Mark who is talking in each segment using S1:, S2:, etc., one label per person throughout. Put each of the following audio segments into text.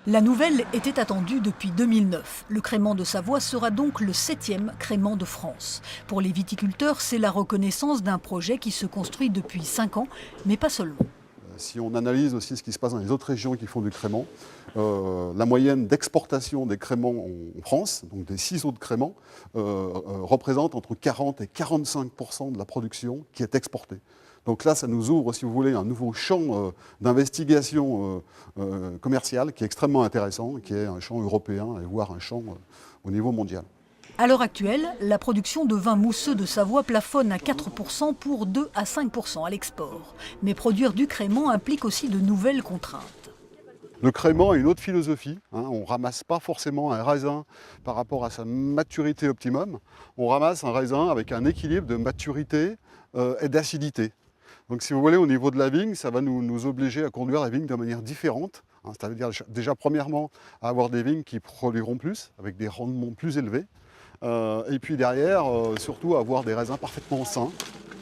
S1: La nouvelle était attendue depuis 2009. Le crément de Savoie sera donc le 7e crément de France. Pour les viticulteurs, c'est la reconnaissance d'un projet qui se construit depuis 5 ans, mais pas seulement.
S2: Si on analyse aussi ce qui se passe dans les autres régions qui font du crément, la moyenne d'exportation des créments en France, donc des 6 autres créments, représente entre 40 et 45% de la production qui est exportée. Donc là, ça nous ouvre, si vous voulez, un nouveau champ d'investigation commerciale qui est extrêmement intéressant, qui est un champ européen et voire un champ au niveau mondial.
S1: À l'heure actuelle, la production de vin mousseux de Savoie plafonne à 4% pour 2 à 5% à l'export. Mais produire du crément implique aussi de nouvelles contraintes.
S2: Le crément a une autre philosophie. On ne ramasse pas forcément un raisin par rapport à sa maturité optimum. On ramasse un raisin avec un équilibre de maturité et d'acidité. Donc si vous voulez, au niveau de la vigne, ça va nous obliger à conduire la vigne de manière différente. Ça veut dire déjà premièrement à avoir des vignes qui produiront plus, avec des rendements plus élevés. Et puis derrière, surtout avoir des raisins parfaitement sains.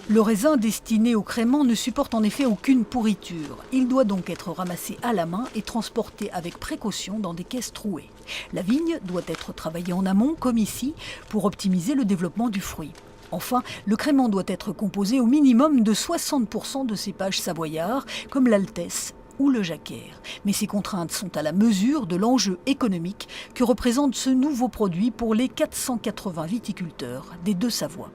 S1: Le raisin destiné au crément ne supporte en effet aucune pourriture. Il doit donc être ramassé à la main et transporté avec précaution dans des caisses trouées. La vigne doit être travaillée en amont, comme ici, pour optimiser le développement du fruit. Enfin, le crément doit être composé au minimum de 60% de cépages savoyards, comme l'Altesse ou le Jacquère. Mais ces contraintes sont à la mesure de l'enjeu économique que représente ce nouveau produit pour les 480 viticulteurs des Deux-Savoies.